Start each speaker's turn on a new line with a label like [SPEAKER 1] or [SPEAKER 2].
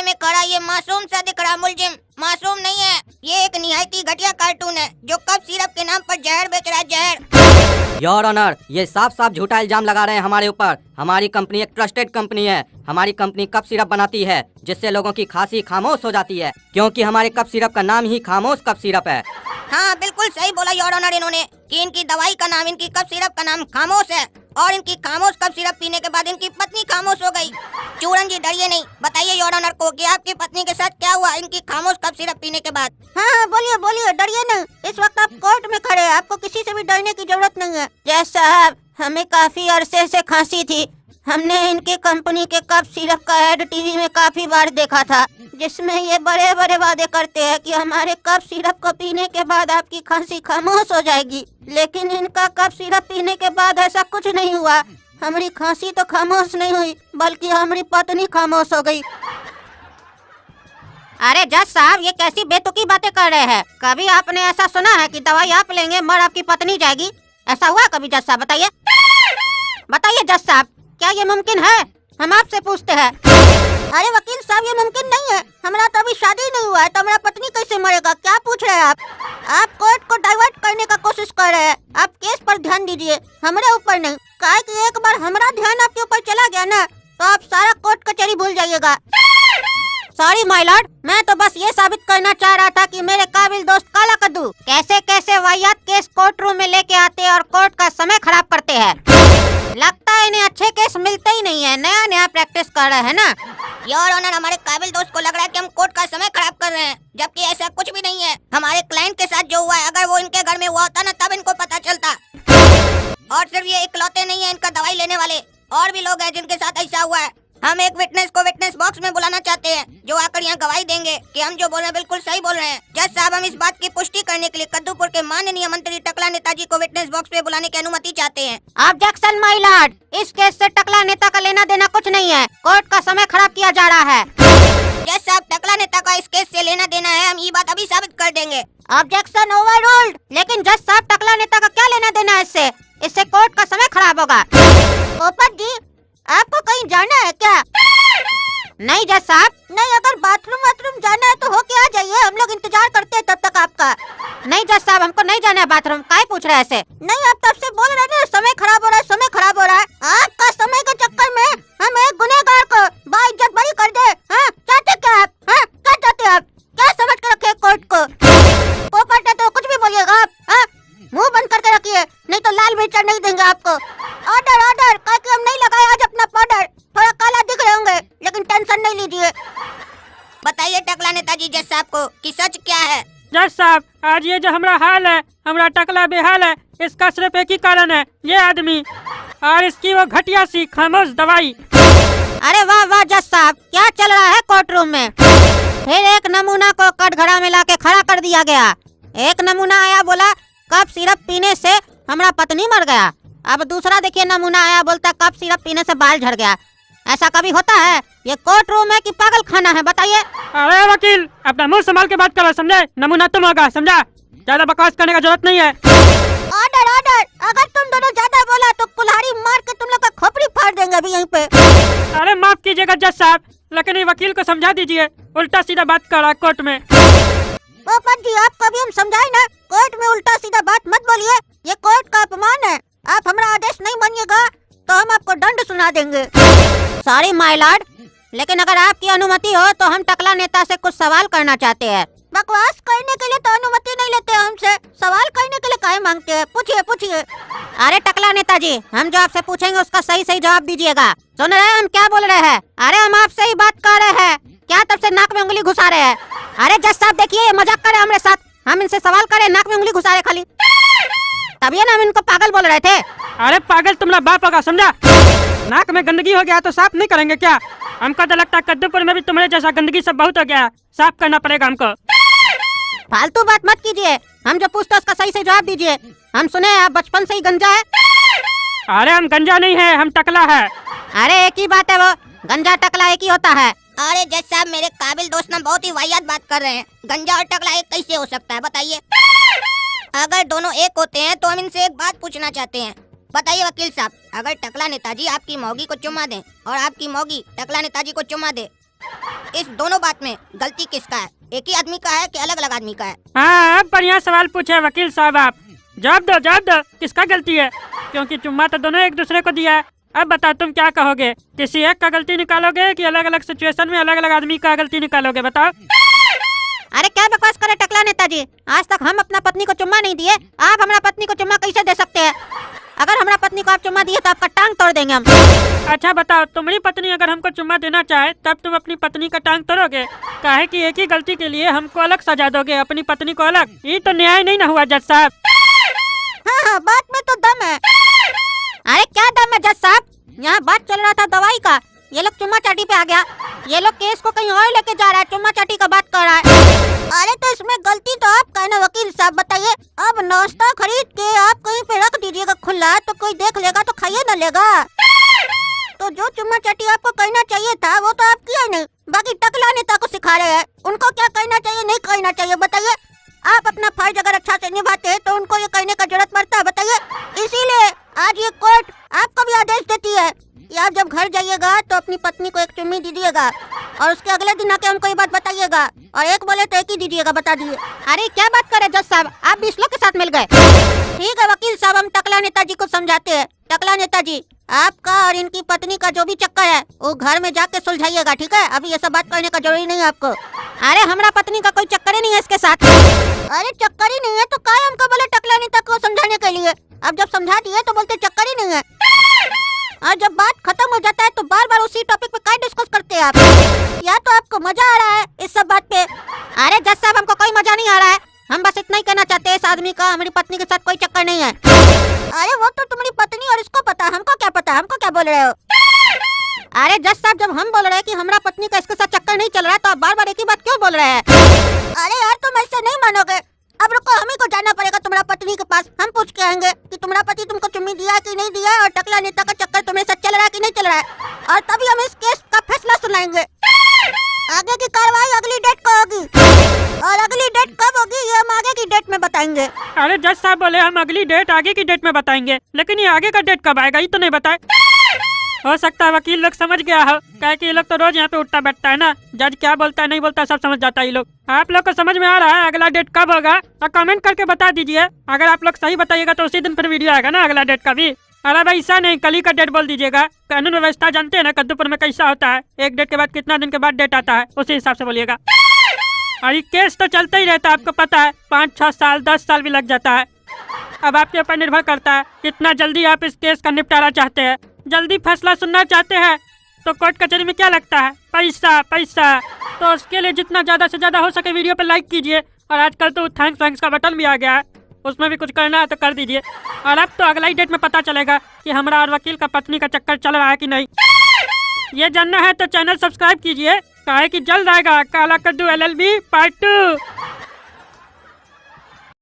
[SPEAKER 1] कमरे में खड़ा ये मासूम सा दिख रहा मुलजिम मासूम नहीं है, ये एक निहायती घटिया कार्टून है जो कप सिरप के नाम पर जहर बेच रहा है, जहर।
[SPEAKER 2] योर ऑनर, ये साफ साफ झूठा इल्जाम लगा रहे हैं हमारे ऊपर। हमारी कंपनी एक ट्रस्टेड कंपनी है। हमारी कंपनी कप सिरप बनाती है जिससे लोगों की खांसी खामोश हो जाती है, क्योंकि हमारे कप सिरप का नाम ही खामोश कप सिरप है।
[SPEAKER 1] हाँ बिल्कुल सही बोला योर ऑनर इन्होंने कि इनकी दवाई का नाम, इनकी कप सिरप का नाम खामोश है और इनकी खामोश कप सिरप पीने के बाद इनकी पत्नी खामोश हो गई। चूरन जी डरिए नहीं, बताइए योर ऑनर को कि आपकी पत्नी के साथ क्या हुआ इनकी खामोश कप सिरप पीने के बाद।
[SPEAKER 3] हाँ बोलिए बोलिए, डरिए नहीं, इस वक्त आप कोर्ट में खड़े हैं, आपको किसी से भी डरने की जरूरत नहीं है। जज साहब, हमें काफी अरसे से खांसी थी। हमने इनकी कंपनी के कप सिरप का ऐड टीवी में काफी बार देखा था, जिसमें ये बड़े बड़े वादे करते हैं कि हमारे कप सिरप को पीने के बाद आपकी खांसी खामोश हो जाएगी, लेकिन इनका कप सिरप पीने के बाद ऐसा कुछ नहीं हुआ। हमारी खांसी तो खामोश नहीं हुई, बल्कि हमारी पत्नी खामोश हो गई। अरे जज साहब, ये कैसी बेतुकी बातें कर रहे हैं? कभी आपने ऐसा सुना है कि दवाई आप लेंगे मर आपकी पत्नी जाएगी? ऐसा हुआ कभी जज साहब? बताइए बताइए जज साहब, क्या ये मुमकिन है? हम आपसे पूछते हैं। अरे वकील साहब, ये मुमकिन नहीं है, हमारा तो अभी शादी नहीं हुआ है, तो हमारा पत्नी कैसे मरेगा? क्या पूछ रहे हैं आप? आप कोर्ट को डाइवर्ट करने का कोशिश कर रहे हैं। आप केस पर ध्यान दीजिए, हमारे ऊपर नहीं। काहे कि एक बार हमारा ध्यान आपके ऊपर चला गया ना, तो आप सारा कोर्ट कचहरी भूल जाइएगा। सॉरी माय लॉर्ड, मैं तो बस ये साबित करना चाह रहा था कि मेरे काबिल दोस्त काला कद्दू कैसे कैसे वाहियात केस कोर्ट रूम में लेके आते हैं और कोर्ट का समय खराब करते हैं। लगता है इन्हें अच्छे केस मिलते ही नहीं है, नया नया प्रैक्टिस कर रहे हैं ना।
[SPEAKER 1] योर ऑनर, हमारे काबिल दोस्त को लग रहा है कि हम कोर्ट का समय खराब कर रहे हैं, जबकि ऐसा कुछ भी नहीं है। हमारे क्लाइंट के साथ जो हुआ है, अगर वो इनके घर में हुआ होता ना, तब इनको पता चलता। और सिर्फ ये इकलौते नहीं है इनका दवाई लेने वाले, और भी लोग हैं जिनके साथ ऐसा हुआ है। हम एक विटनेस को विटनेस बॉक्स में बुलाना चाहते हैं, जो आकर यहाँ गवाही देंगे कि हम जो बोल रहे हैं बिल्कुल सही बोल रहे हैं। जज साहब, हम इस बात की पुष्टि करने के लिए कद्दूपुर के माननीय मंत्री टकला नेताजी को विटनेस बॉक्स में बुलाने की अनुमति चाहते हैं।
[SPEAKER 3] ऑब्जेक्शन माय लॉर्ड, इस केस से टकला नेता का लेना देना कुछ नहीं है, कोर्ट का समय खराब किया जा रहा है।
[SPEAKER 1] जज साहब, टकला नेता का इस केस से लेना देना है, हम ये बात अभी साबित कर देंगे।
[SPEAKER 3] Objection overruled. लेकिन जज साहब, टकला नेता का क्या लेना देना है इससे? इससे कोर्ट का समय खराब होगा। पोपट जी, आपको कहीं जाना है क्या? नहीं जज साहब, नहीं, अगर बाथरूम जाना है तो होके आ जाइए, हम लोग इंतजार करते हैं तब तक आपका। नहीं जज साहब, हमको नहीं जाना है बाथरूम। काहे पूछ रहे हैं ऐसे? नहीं, आप तब से बोल रहे हैं ना, समय खराब हो रहा है, समय खराब हो रहा है। आपका समय के चक्कर में हम एक गुनहगार को बाइज्जत बरी कर दे। हाँ, चाहते क्या आप? हाँ, क्या चाहते आप? क्या समझ के रखे कोर्ट को? पोपट है तो कुछ भी बोलिएगा आप। हाँ, मुंह बंद करके रखिए, नहीं तो लाल मिर्चा नहीं देंगे आपको। ऑर्डर ऑर्डर, कह के हम नहीं लगाए आज अपना पाउडर। थोड़ा काला दिख रहे होंगे, लेकिन टेंशन नहीं लीजिए।
[SPEAKER 1] बताइए टकला नेताजी जज साहब को कि सच क्या है।
[SPEAKER 4] जज साहब, आज ये जो हमारा हाल है, हमारा टकला बेहाल है, इसका सिर्फ एक ही कारण है, ये आदमी और इसकी वो घटिया सी खामोश दवाई।
[SPEAKER 3] अरे वाह वाह जज साहब, क्या चल रहा है कोर्ट रूम में? फिर एक नमूना को कटघरा में लाके खड़ा कर दिया गया। एक नमूना आया, बोला कप सिरप पीने से हमारा पत्नी मर गया। अब दूसरा देखिए नमूना आया, बोलता कप सिरप पीने से बाल झड़ गया। ऐसा कभी होता है? ये कोर्ट रूम है कि पागल खाना है? बताइए।
[SPEAKER 4] अरे वकील, अपना मुंह संभाल के बात करो, समझे? नमूना तुम होगा, समझा? ज्यादा बकवास करने का जरूरत नहीं है।
[SPEAKER 3] ऑर्डर ऑर्डर, अगर तुम दोनों ज्यादा बोला तो कुल्हाड़ी मार के तुम लोग का खोपड़ी फाड़ देंगे अभी यहीं पे।
[SPEAKER 4] अरे माफ कीजिएगा जज साहब, लेकिन ये वकील को समझा दीजिए, उल्टा सीधा बात कर रहा है कोर्ट में।
[SPEAKER 3] पोपट जी, आपको भी हम समझाए ना, कोर्ट में उल्टा सीधा बात मत बोलिए, ये कोर्ट का अपमान है। आप हमारा आदेश नहीं मानिएगा तो हम आपको दंड सुना देंगे। सॉरी माय लॉर्ड, लेकिन अगर आपकी अनुमति हो तो हम टकला नेता से कुछ सवाल करना चाहते हैं। बकवास करने के लिए तो अनुमति नहीं लेते हमसे, सवाल करने के लिए काहे मांगते हैं? पूछिए पूछिए। अरे टकला नेताजी, हम जो आपसे पूछेंगे उसका सही सही जवाब दीजिएगा। सुन रहे हैं हम क्या बोल रहे हैं? अरे हम आपसे ही बात कर रहे हैं, क्या तब से नाक में उंगली घुसा रहे हैं? अरे जज साहब देखिए, ये मजाक कर रहे हैं हमारे साथ, हम इनसे सवाल करें, नाक में उंगली घुसा रहे खाली। तभी ना हम इनको पागल बोल रहे थे।
[SPEAKER 4] अरे पागल तुम्हारा बाप होगा, समझा? नाक में गंदगी हो गया तो साफ नहीं करेंगे क्या? हमको तो लगता है कद्दूपुर में भी तुम्हारे जैसा गंदगी सब बहुत हो गया, साफ करना पड़ेगा हमको।
[SPEAKER 3] फालतू बात मत कीजिए, हम जो पूछते उसका सही से जवाब दीजिए। हम सुने आप बचपन से ही गंजा है।
[SPEAKER 4] अरे हम गंजा नहीं है, हम टकला है।
[SPEAKER 3] अरे एक ही बात है, वो गंजा टकला एक ही होता है।
[SPEAKER 1] अरे जज साहब, मेरे काबिल दोस्त ना बहुत ही वाहियात बात कर रहे हैं। गंजा और टकला एक कैसे हो सकता है, बताइए? अगर दोनों एक होते हैं तो हम इनसे एक बात पूछना चाहते हैं। बताइए वकील साहब, अगर टकला नेताजी आपकी मौगी को चुम्मा दें और आपकी मौगी टकला नेताजी को चुम्मा दे, इस दोनों बात में गलती किसका है? एक ही आदमी का है कि अलग अलग आदमी का है?
[SPEAKER 4] हाँ, अब बढ़िया सवाल पूछे वकील साहब आप। जवाब दो, किसका गलती है? क्योंकि चुम्मा तो दोनों एक दूसरे को दिया है। अब बताओ तुम क्या कहोगे? किसी एक का गलती निकालोगे कि अलग अलग सिचुएशन में अलग अलग आदमी का गलती निकालोगे? बताओ।
[SPEAKER 3] अरे क्या बकवास करे टकला नेताजी, आज तक हम अपना पत्नी को चुम्मा नहीं दिए, आप हमारा पत्नी को चुम्मा कैसे दे सकते हैं? अगर हमारा पत्नी को आप चुम्मा दिए तो आपका टांग तोड़ देंगे हम।
[SPEAKER 4] अच्छा बताओ, तुम्हारी पत्नी अगर हमको चुम्मा देना चाहे तब तुम अपनी पत्नी का टांग तोड़ोगे? काहे कि एक ही गलती के लिए हमको अलग सजा दोगे, अपनी पत्नी को अलग? ये तो न्याय नहीं ना हुआ जज साहब।
[SPEAKER 3] हाँ, बात में तो दम है। अरे क्या दम है जज साहब, यहाँ बात चल रहा था दवाई का, ये लोग चुम्मा चाटी पे आ गया। ये लोग केस को कहीं और लेके जा रहा है, चुम्मा चाटी का बात कर रहा है। अरे तो इसमें गलती तो आपका है ना वकील साहब, बताइए। अब नाश्ता खरीद के आप कहीं पे रख दीजिएगा खुला, तो कोई देख लेगा तो खाइए न लेगा। तो जो चुम्मा चाटी आपको कहना चाहिए था वो तो आप किया नहीं, बाकी टकला नेता को सिखा रहे हैं उनको क्या कहना चाहिए नहीं कहना चाहिए, बताइए। आप अपना फर्ज अगर अच्छा से निभाते हैं तो उनको ये कहने का जरूरत पड़ता है, बताइए। इसीलिए आज ये कोर्ट आपको भी आदेश देती है कि आप जब घर जाइएगा तो अपनी पत्नी को एक चुम्मी दीजिएगा और उसके अगले दिन आके हमको ये बात बताइएगा, और एक बोले तो एक ही दीजिएगा, बता दीजिए। अरे क्या बात करे जज साहब, आप 20 लोग के साथ मिल गए। ठीक है वकील साहब, हम टकला नेताजी को समझाते हैं। टकला नेताजी, आपका और इनकी पत्नी का जो भी चक्कर है वो घर में जाके सुलझाइएगा, ठीक है? अभी ये सब बात करने का जरूरी नहीं है आपको। अरे हमारा पत्नी का कोई चक्कर ही नहीं है इसके साथ। अरे चक्कर ही नहीं है तो क्या हमको बोले टकला नेता को समझाने के लिए? अब जब समझा दिए तो बोलते चक्कर ही नहीं है, और जब बात खत्म हो जाता है तो बार बार उसी टॉपिक पे क्या डिस्कस करते हैं आप? या तो आपको मजा आ रहा है इस सब बात पे? अरे जज साहब, हमको कोई मजा नहीं आ रहा है, हम बस इतना ही कहना चाहते हैं, इस आदमी का हमारी पत्नी के साथ कोई चक्कर नहीं है। अरे वो तो तुम्हारी पत्नी और इसको पता, हमको क्या पता, हमको क्या बोल रहे हो? अरे जज साहब, जब हम बोल रहे हैं कि हमारा पत्नी का इसके साथ चक्कर नहीं चल रहा है तो आप बार बार एक ही बात क्यों बोल रहे हैं? अरे यार तुम ऐसे नहीं मानोगे, अब रुको, हमें को जाना पड़ेगा तुम्हारा पत्नी के पास। हम पूछ के आएंगे कि तुम्हारा पति तुमको चुम्मी दिया कि नहीं दिया, और टकला नेता का चक्कर तुम्हारे साथ चल रहा है कि नहीं चल रहा है, और तभी हम इस केस का फैसला सुनाएंगे। आगे की कार्रवाई अगली डेट को होगी, और अगली डेट कब होगी ये हम आगे की डेट में बताएंगे।
[SPEAKER 4] अरे जज साहब बोले हम अगली डेट आगे की डेट में बताएंगे, लेकिन ये आगे का डेट कब आएगा ये तो नहीं बताए। हो सकता है वकील लोग समझ गया हो, क्या कि ये लोग तो रोज यहाँ पे उठता बैठता है ना, जज क्या बोलता है नहीं बोलता सब समझ जाता है ये लोग। आप लोग को समझ में आ रहा है अगला डेट कब होगा? और कमेंट करके बता दीजिए, अगर आप लोग सही बताइएगा तो उसी दिन फिर वीडियो आएगा ना अगला डेट का भी। अरे भाई ऐसा नहीं, कल ही का डेट बोल दीजिएगा। कानून व्यवस्था जानते हैं ना कद्दूपुर में कैसा होता है, एक डेट के बाद कितना दिन के बाद डेट आता है, उसी हिसाब से बोलिएगा। और ये केस तो चलता ही रहता है, आपको पता है, 5-6 साल 10 साल भी लग जाता है। अब आपके ऊपर निर्भर करता है कितना जल्दी आप इस केस का निपटारा चाहते हैं। जल्दी फैसला सुनना चाहते हैं तो कोर्ट कचहरी में क्या लगता है? पैसा पैसा। तो उसके लिए जितना ज़्यादा से ज़्यादा हो सके वीडियो पर लाइक कीजिए, और आजकल तो थैंक्स का बटन भी आ गया है, उसमें भी कुछ करना है तो कर दीजिए। और अब तो अगला ही डेट में पता चलेगा कि हमारा और वकील का पत्नी का चक्कर चल रहा है कि नहीं। ये जानना है तो चैनल सब्सक्राइब कीजिए, काहे कि जल्द आएगा काला कद्दू LLB पार्ट 2।